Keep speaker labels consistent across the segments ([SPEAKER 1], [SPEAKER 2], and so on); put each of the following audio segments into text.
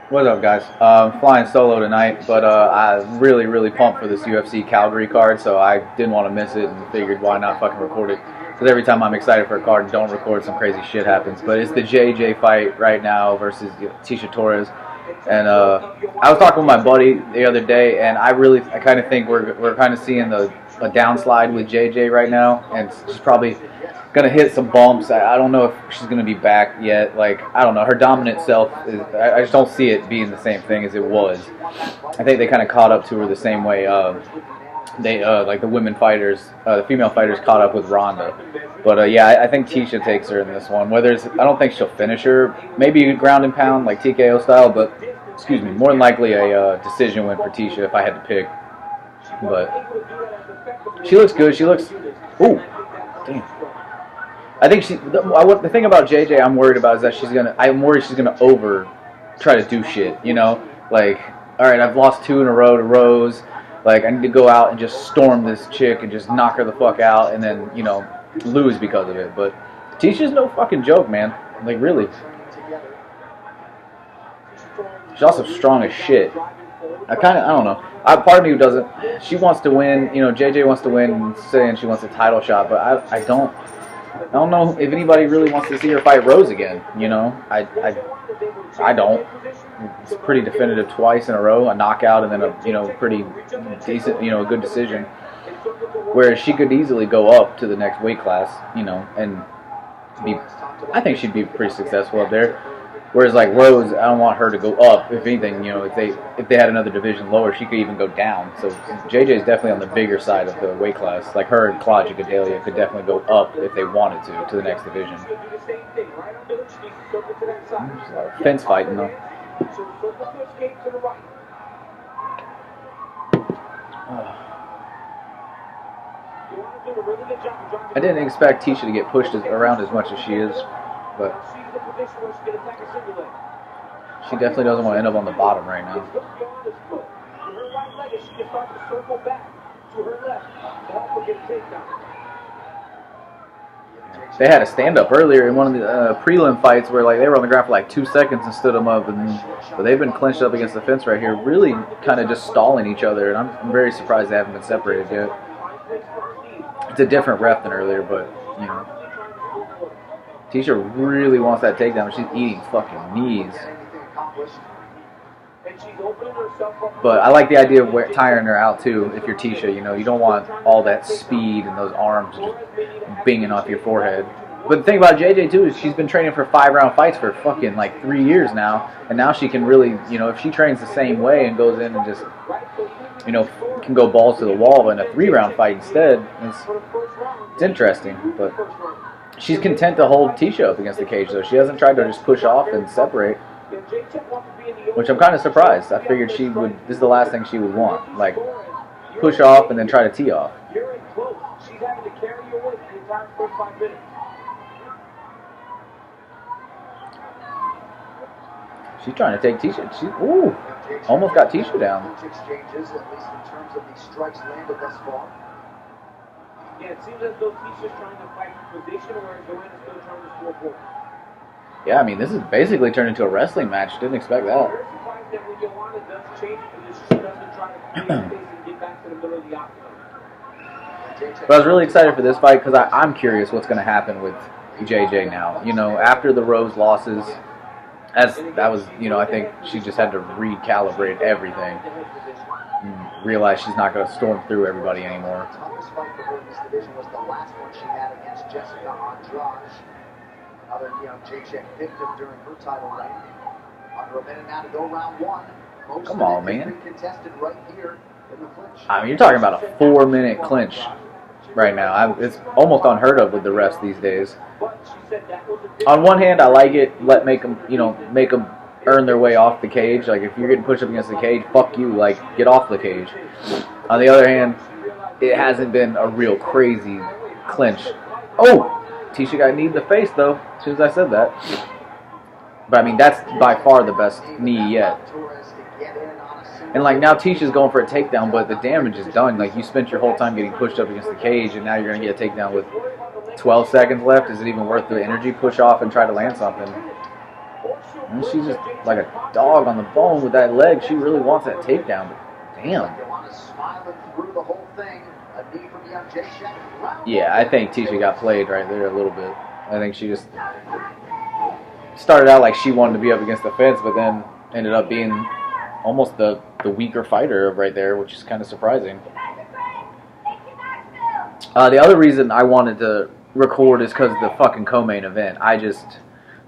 [SPEAKER 1] What's up, guys? Flying solo tonight, but I'm really pumped for this UFC Calgary card, so I didn't want to miss it and figured why not fucking record it. Because every time I'm excited for a card and don't record, some crazy shit happens. But it's the JJ fight right now versus Tecia Torres. And I was talking with my buddy the other day, and I kind of think we're kind of seeing a downslide with JJ right now, and she's probably gonna hit some bumps. I don't know if she's gonna be back yet. Like, I don't know, her dominant self is, I just don't see it being the same thing as it was. I think they kind of caught up to her the same way like the women fighters, the female fighters caught up with Ronda. But yeah, I think Tecia takes her in this one. I don't think she'll finish her. Maybe ground and pound like TKO style, but excuse me, more than likely a decision win for Tecia if I had to pick. But she looks good. She looks. Ooh, damn. I think the thing about JJ I'm worried about is that I'm worried she's gonna try to do shit. You know, like, all right, I've lost 2 in a row to Rose. Like, I need to go out and just storm this chick and just knock her the fuck out and then, you know, lose because of it. But Ticia's no fucking joke, man. Like, really. She's also strong as shit. I don't know. Part of me who doesn't, she wants to win, you know, JJ wants to win, saying she wants a title shot, but I don't know if anybody really wants to see her fight Rose again, you know. I don't. It's pretty definitive twice in a row, a knockout and then a, you know, pretty decent, you know, a good decision. Whereas she could easily go up to the next weight class, you know, and I think she'd be pretty successful up there. Whereas like Rose, I don't want her to go up. If anything, you know, if they had another division lower, she could even go down. So JJ is definitely on the bigger side of the weight class. Like her and Claudia Gadelia could definitely go up if they wanted to the next division. Fence fighting though. I didn't expect Tecia to get pushed around as much as she is, but she definitely doesn't want to end up on the bottom right now. They had a stand-up earlier in one of the prelim fights where like they were on the ground for like 2 seconds and stood them up, but they've been clinched up against the fence right here, really kind of just stalling each other, and I'm very surprised they haven't been separated yet. It's a different ref than earlier, but, you know. Tecia really wants that takedown. She's eating fucking knees. But I like the idea of tiring her out, too, if you're Tecia. You know, you don't want all that speed and those arms just binging off your forehead. But the thing about JJ, too, is she's been training for 5-round fights for fucking, like, 3 years now. And now she can really, you know, if she trains the same way and goes in and just, you know, can go balls to the wall in a 3-round fight instead, it's interesting. But she's content to hold Tecia up against the cage, though. She hasn't tried to just push off and separate, which I'm kind of surprised. I figured this is the last thing she would want. Like, push off and then try to tee off. She's trying to take Tecia. Ooh, almost got Tecia down.
[SPEAKER 2] Yeah, it seems as though Ticia's trying to fight position, whereas Joanna's still trying to score points.
[SPEAKER 1] Yeah, I mean, this is basically turned into a wrestling match. Didn't expect that. But I was really excited for this fight because I'm curious what's going to happen with JJ now. You know, after the Rose losses, that was, you know, I think she just had to recalibrate everything. And realize she's not going to storm through everybody anymore.
[SPEAKER 3] Another Jedrzejczyk victim during her title reign. Under a minute now to go round 1.
[SPEAKER 1] Come on, man.
[SPEAKER 3] Contested right here in the clinch.
[SPEAKER 1] I mean, you're talking about a 4-minute clinch right now. It's almost unheard of with the refs these days. On one hand, I like it. Make them earn their way off the cage. Like, if you're getting pushed up against the cage, fuck you. Like, get off the cage. On the other hand, it hasn't been a real crazy clinch. Oh! Tecia got knee in the face, though, as soon as I said that. But, I mean, that's by far the best knee yet. And, like, now Ticia's going for a takedown, but the damage is done. Like, you spent your whole time getting pushed up against the cage, and now you're going to get a takedown with 12 seconds left. Is it even worth the energy? Push off and try to land something. And she's just like a dog on the bone with that leg. She really wants that takedown, but damn.
[SPEAKER 3] Joanna smiling through the whole thing. A knee from Jedrzejczyk.
[SPEAKER 1] Yeah, I think Tecia got played right there a little bit. I think she just started out like she wanted to be up against the fence, but then ended up being almost the weaker fighter right there, which is kind of surprising. The other reason I wanted to record is because of the fucking co-main event. I just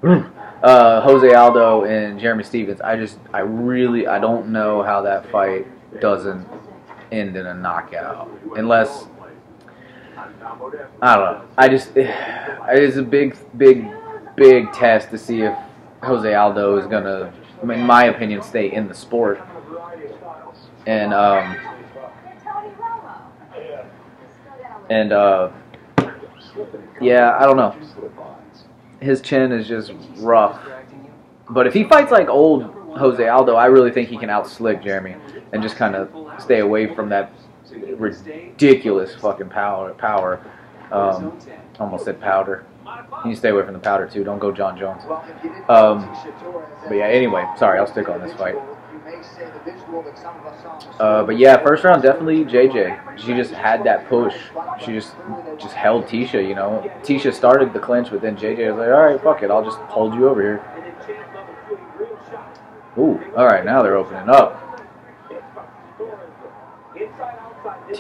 [SPEAKER 1] Jose Aldo and Jeremy Stephens. I don't know how that fight doesn't end in a knockout, unless I don't know. It's a big test to see if Jose Aldo is gonna, in my opinion, stay in the sport. And yeah, I don't know. His chin is just rough. But if he fights like old Jose Aldo, I really think he can out-slick Jeremy and just kind of stay away from that ridiculous fucking power. Almost said powder. You stay away from the powder too. Don't go John Jones. But yeah, anyway, sorry, I'll stick on this fight. But yeah, first round definitely JJ. She just had that push. She just held Tecia, you know. Tecia started the clinch, but then JJ was like, all right, fuck it, I'll just hold you over here. Ooh, all right, now they're opening up.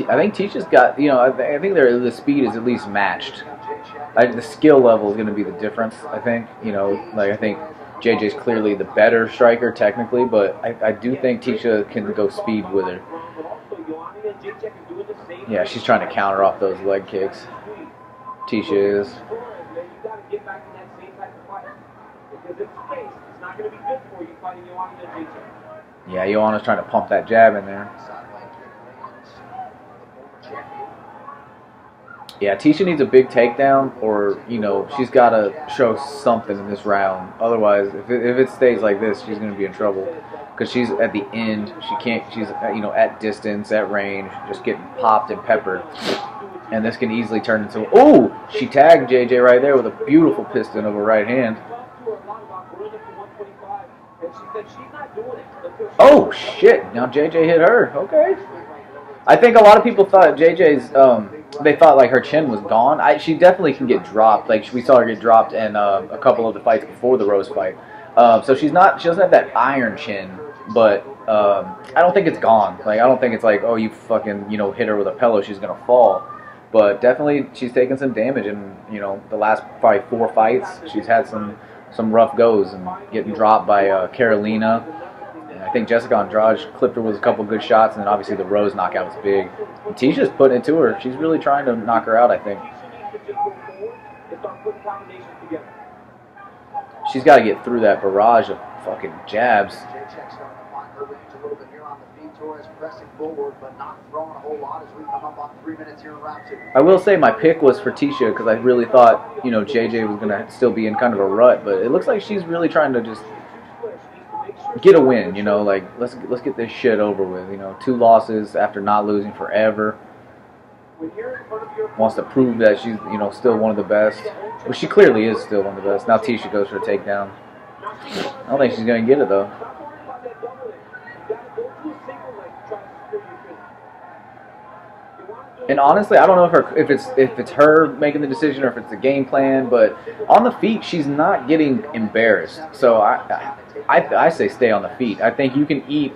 [SPEAKER 1] I think Tecia's got, you know, I think the speed is at least matched. The skill level is going to be the difference, I think. You know, like I think JJ's clearly the better striker technically, but I do think Tecia can go speed with her. Yeah, she's trying to counter off those leg kicks. Tecia is. Yeah, Joanna's trying to pump that jab in there. Yeah, Tecia needs a big takedown, or, you know, she's got to show something in this round. Otherwise, if it stays like this, she's going to be in trouble. Because she's at the end. She's, you know, at distance, at range, just getting popped and peppered. And this can easily turn into... Oh! She tagged JJ right there with a beautiful piston of a right hand. Oh, shit. Now JJ hit her. Okay. I think a lot of people thought JJ's... they thought like her chin was gone. She definitely can get dropped. Like we saw her get dropped in a couple of the fights before the Rose fight. So she doesn't have that iron chin, but I don't think it's gone. Like I don't think it's like, oh, you fucking, you know, hit her with a pillow, she's gonna fall. But definitely she's taken some damage in, you know, the last probably 4 fights. She's had some rough goes and getting dropped by Carolina. I think Jessica Andrade clipped her with a couple good shots, and then obviously the Rose knockout was big. And Tecia's putting it to her. She's really trying to knock her out, I think. She's got to get through that barrage of fucking jabs. I will say my pick was for Tecia because I really thought, you know, JJ was going to still be in kind of a rut, but it looks like she's really trying to just get a win, you know, like let's get this shit over with, you know. 2 losses after not losing forever. Wants to prove that she's, you know, still one of the best. Well, she clearly is still one of the best. Now Tecia goes for a takedown. I don't think she's gonna get it though. And honestly, I don't know if it's her making the decision or if it's the game plan, but on the feet she's not getting embarrassed. So I say stay on the feet. I think you can eat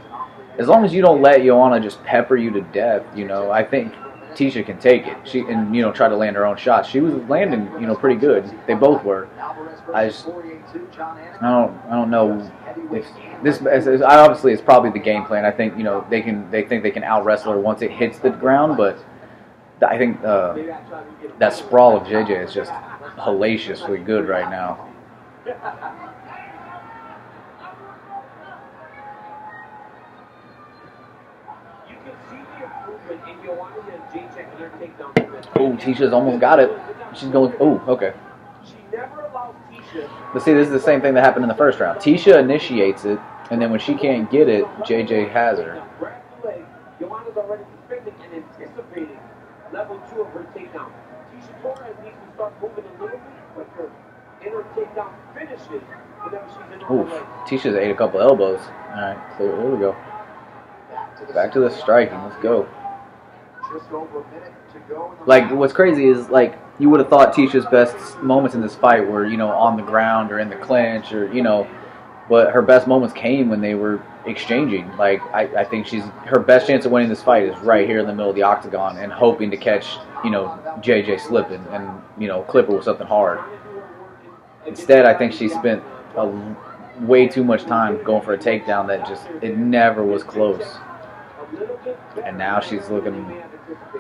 [SPEAKER 1] as long as you don't let Joanna just pepper you to death. You know, I think Tecia can take it. And you know, try to land her own shots. She was landing, you know, pretty good. They both were. I don't know if this. Obviously, it's probably the game plan. I think, you know, they think they can out wrestle her once it hits the ground, but I think that sprawl of JJ is just hellaciously good right now. Oh, Tecia's almost got it. She's going. Oh, okay. But see, this is the same thing that happened in the first round. Tecia initiates it, and then when she can't get it, JJ has her.
[SPEAKER 2] Joanna's already defending and anticipating level 2 of her takedown. Tecia Torres needs to start moving a little bit quicker in her takedown finishes whenever she's in her
[SPEAKER 1] Oof. Tecia's ate a couple elbows. All right, so here we go. Back to the striking. Let's go.
[SPEAKER 3] Just over a minute to go.
[SPEAKER 1] Like, what's crazy is, like, you would have thought Tecia's best moments in this fight were, you know, on the ground or in the clinch or, you know, but her best moments came when they were exchanging. Like, I think her best chance of winning this fight is right here in the middle of the octagon and hoping to catch, you know, JJ slipping and, you know, clip her with something hard. Instead, I think she spent way too much time going for a takedown that just, it never was close. And now she's looking,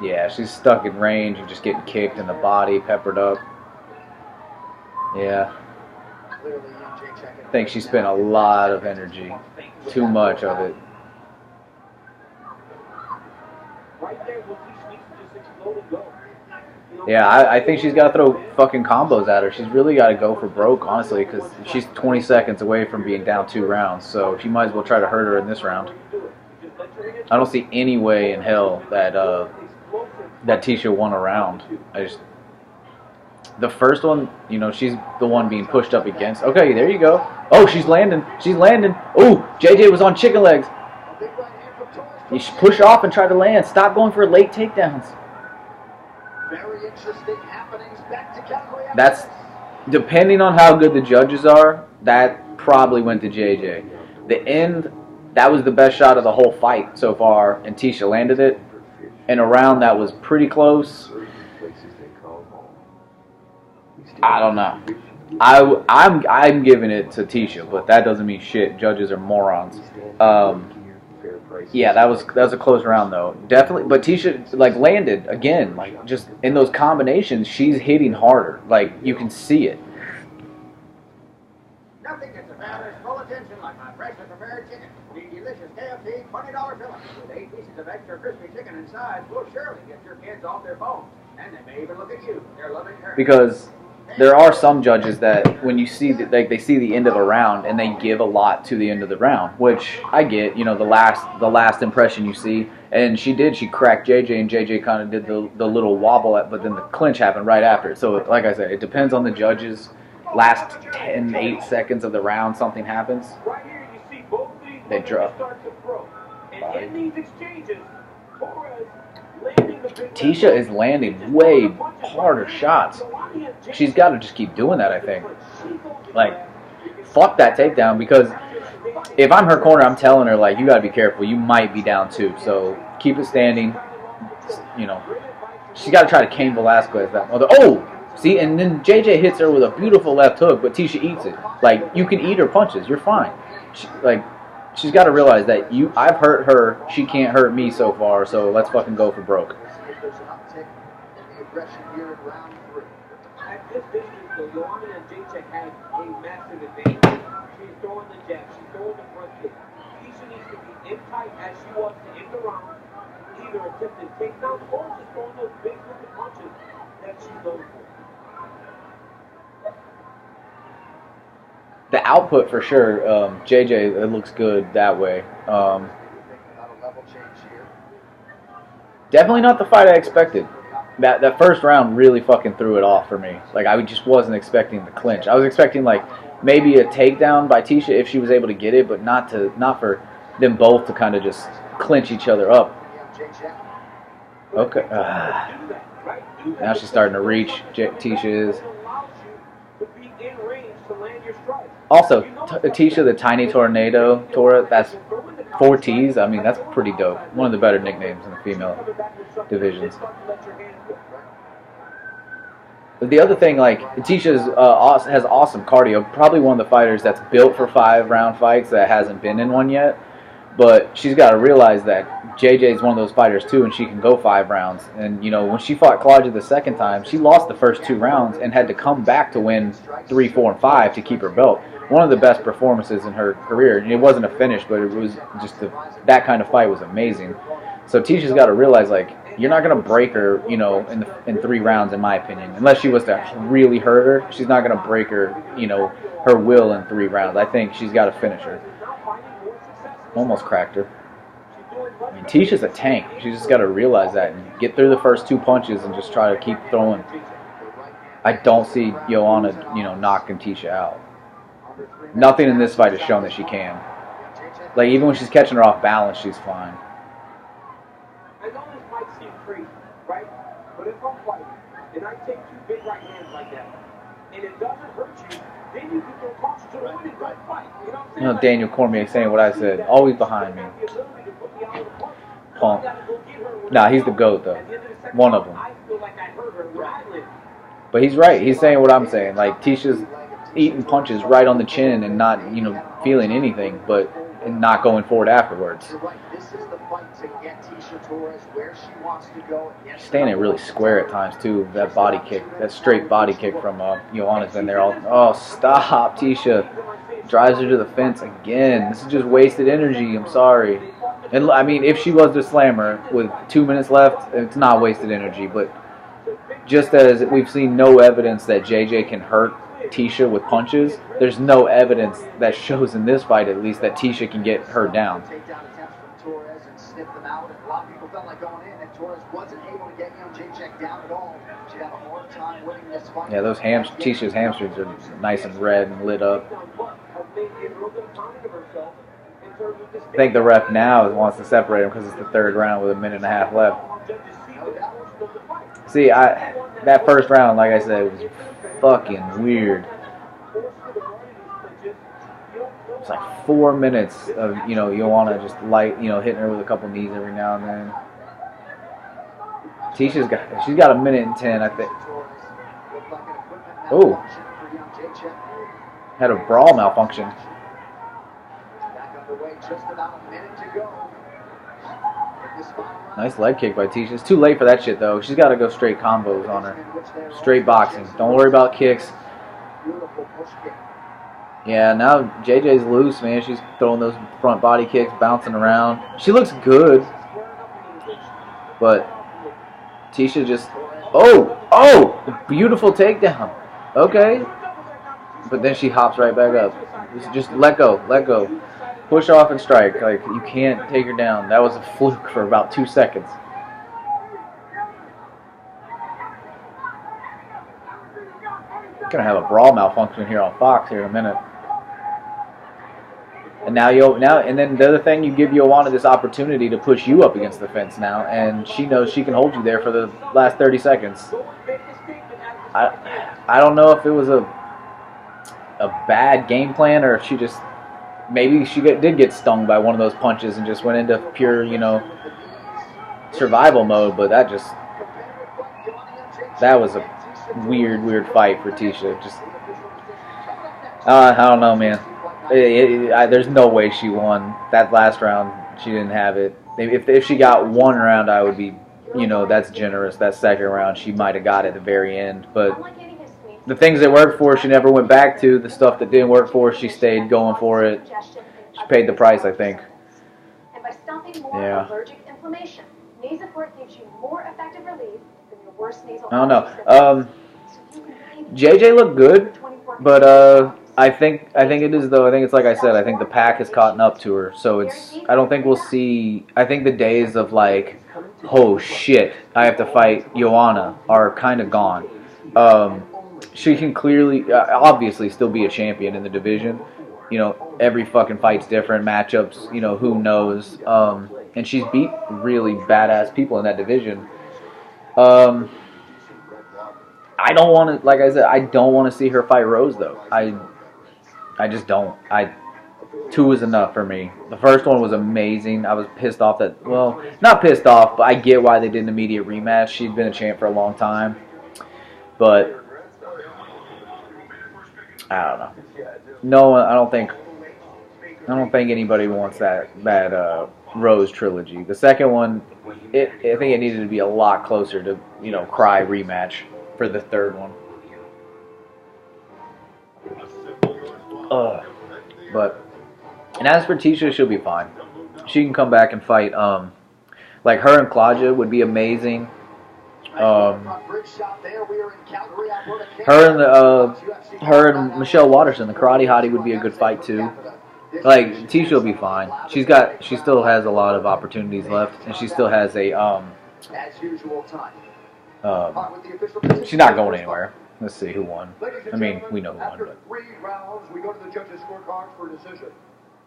[SPEAKER 1] yeah, she's stuck in range and just getting kicked in the body, peppered up. Yeah. I think she spent a lot of energy, too much of it. Yeah, I think she's got to throw fucking combos at her. She's really got to go for broke, honestly, because she's 20 seconds away from being down 2 rounds. So she might as well try to hurt her in this round. I don't see any way in hell that that Tecia won a round. The first one, you know, she's the one being pushed up against. Okay, there you go. Oh, she's landing. She's landing. Oh, JJ was on chicken legs. You should push off and try to land. Stop going for late takedowns.
[SPEAKER 3] Very interesting happenings back to Calgary.
[SPEAKER 1] That's, depending on how good the judges are, that probably went to JJ. The end, that was the best shot of the whole fight so far, and Tecia landed it. In a round that was pretty close. I don't know. I'm giving it to Tecia, but that doesn't mean shit. Judges are morons. Yeah, that was a close round though. Definitely, but Tecia like landed again. Like just in those combinations, she's hitting harder. Like you can see it.
[SPEAKER 3] Nothing gets a father's full attention like my freshly prepared chicken. The delicious KFC $20 fillet with 8 pieces of extra crispy chicken inside will surely get your kids off their phones, and they may even look at you. They're loving her.
[SPEAKER 1] Because there are some judges that when you see that, like they see the end of a round and they give a lot to the end of the round, which I get. You know, the last impression you see, and she cracked JJ, and JJ kind of did the little wobble, but then the clinch happened right after it. So like I said, it depends on the judges. Last 8 seconds of the round, something happens.
[SPEAKER 2] Right here, you see both these
[SPEAKER 1] They drop.
[SPEAKER 2] start to throw. And in these exchanges, Torres landing the big
[SPEAKER 1] Tecia is landing way harder shots. She's got to just keep doing that, I think. Like, fuck that takedown, because if I'm her corner, I'm telling her, like, you got to be careful. You might be down 2, so keep it standing. You know, she's got to try to Cain Velasquez that mother. Oh! See, and then JJ hits her with a beautiful left hook, but Tecia eats it. Like, you can eat her punches. You're fine. She's got to realize that I've hurt her. She can't hurt me so far, so let's fucking go for broke.
[SPEAKER 3] There's an uptick in the aggression here in round 3.
[SPEAKER 2] At this distance, though, Joanna and Jedrzejczyk have a massive advantage. She's throwing the jab, she's throwing the front kick. Tecia needs to be in tight as she was to end the round, either attempting takedowns or just throwing those big wicked punches that she's known for.
[SPEAKER 1] The output for sure, JJ, it looks good that way. Definitely not the fight I expected. That first round really fucking threw it off for me. Like, I just wasn't expecting the clinch. I was expecting, like, maybe a takedown by Tecia if she was able to get it, but not for them both to kind of just clinch each other up. Okay. Now she's starting to reach. Tecia is. Also, Tecia the Tiny Tornado, Torres, that's 4 T's. I mean, that's pretty dope. One of the better nicknames in the female divisions. But the other thing, like, Tecia has awesome cardio. Probably one of the fighters that's built for 5-round fights that hasn't been in one yet. But she's got to realize that JJ is one of those fighters too, and she can go 5 rounds. And, you know, when she fought Claudia the second time, she lost the first 2 rounds and had to come back to win 3, 4, and 5 to keep her belt. One of the best performances in her career. And it wasn't a finish, but it was just that kind of fight was amazing. So Tecia's got to realize, like, you're not going to break her, you know, in 3 rounds, in my opinion. Unless she was to really hurt her, she's not going to break her, you know, her will in 3 rounds. I think she's got to finish her. Almost cracked her. I mean, Tecia's a tank. She's just got to realize that and get through the first 2 punches and just try to keep throwing. I don't see Joanna, you know, knocking Tecia out. Nothing in this fight has shown that she can. Like, even when she's catching her off balance, she's fine.
[SPEAKER 2] I know this might seem crazy, right? But if I'm fighting and I take two big right hands like that, and it doesn't hurt you, then you can throw punches to the winning good fight. You know what I'm saying?
[SPEAKER 1] You know, Daniel Cormier saying what I said. Always behind me. Punk. Nah, he's the GOAT, though. One of them. But he's right. He's saying what I'm saying. Like, Tecia's eating punches right on the chin and not, you know, feeling anything, but and not going forward afterwards.
[SPEAKER 3] You're right. This is the fight to get Tecia Torres where she wants to go.
[SPEAKER 1] She's standing really square at times, too. That body kick, that straight body kick from Joanna's in there. Oh, stop, Tecia. Drives her to the fence again. This is just wasted energy. I'm sorry. And, I mean, if she was to slam her with 2 minutes left, it's not wasted energy. But just as we've seen no evidence that JJ can hurt Tecia with punches, there's no evidence that shows in this fight, at least, that Tecia can get her down.
[SPEAKER 3] Takedown attempts from Torres and sniff them out. And a lot of people felt like going in, and Torres wasn't able to get Jedrzejczyk down at all. She'd have a hard time winning this fight.
[SPEAKER 1] Yeah, those Tecia's hamstrings are nice and red and lit up. I think the ref now wants to separate them because it's the third round with a minute and a half left. See, that first round, like I said, was fucking weird. It's like 4 minutes of, you know, Joanna just hitting her with a couple knees every now and then. She's got a minute and 10, I think. Oh, had a brawl malfunction. Nice leg kick by Tecia. It's too late for that shit, though. She's got to go straight combos on her. Straight boxing. Don't worry about kicks. Yeah, now JJ's loose, man. She's throwing those front body kicks, bouncing around. She looks good. But Tecia just... Oh! Beautiful takedown. Okay. But then she hops right back up. Just let go. Push off and strike. Like, you can't take her down. That was a fluke for about 2 seconds. Gonna have a brawl malfunction here on Fox here in a minute. And and then the other thing, you give Joanna this opportunity to push you up against the fence now, and she knows she can hold you there for the last 30 seconds. I don't know if it was a bad game plan, or if she just... Maybe she did get stung by one of those punches and just went into pure, survival mode. But that was a weird fight for Tecia. I don't know, man. There's no way she won that last round. She didn't have it. If she got one round, I would be, that's generous. That second round, she might have got it at the very end. But the things that worked for her, she never went back to. The stuff that didn't work for her, she stayed going for it. She paid the price, I think.
[SPEAKER 4] And by stopping more allergic inflammation, Nasoport gives you more effective relief than your worst nasal.
[SPEAKER 1] I don't know. JJ looked good, but I think it is, though. I think it's like I said. I think the pack has caught up to her. So I don't think we'll see. I think the days of like, oh shit, I have to fight Joanna are kind of gone. She can clearly, obviously, still be a champion in the division. Every fucking fight's different, matchups, who knows. And she's beat really badass people in that division. I don't want to, like I said, I don't want to see her fight Rose, though. I just don't. 2 is enough for me. The first one was amazing. I was pissed off that, well, not pissed off, but I get why they did an immediate rematch. She'd been a champ for a long time. But I don't know. No, I don't think anybody wants that Rose trilogy. The second one, I think it needed to be a lot closer to Cry rematch for the third one. And as for Tecia, she'll be fine. She can come back and fight. Like her and Claudia would be amazing. Her and Michelle Waterson, the Karate Hottie, would be a good fight too. Like Tecia will be fine. She still has a lot of opportunities left, and she still has a she's not going anywhere. Let's see who won. I mean, we know who won,
[SPEAKER 5] After
[SPEAKER 1] but
[SPEAKER 5] 3 rounds, we go to the judges' scorecards for a decision.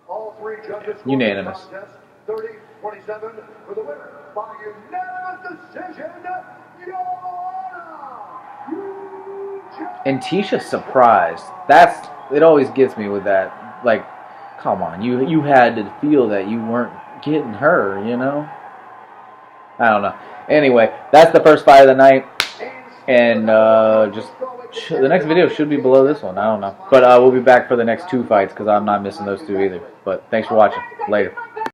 [SPEAKER 5] All 3 judges scored
[SPEAKER 1] unanimous.
[SPEAKER 5] the contest 30-27 for the winner by unanimous decision, Joanna.
[SPEAKER 1] And Tecia's surprised. It always gets me with that. Like, come on, you had to feel that you weren't getting her, you know? I don't know. Anyway, that's the first fight of the night. And just the next video should be below this one. I don't know. But we'll be back for the next 2 fights because I'm not missing those 2 either. But thanks for watching. Later.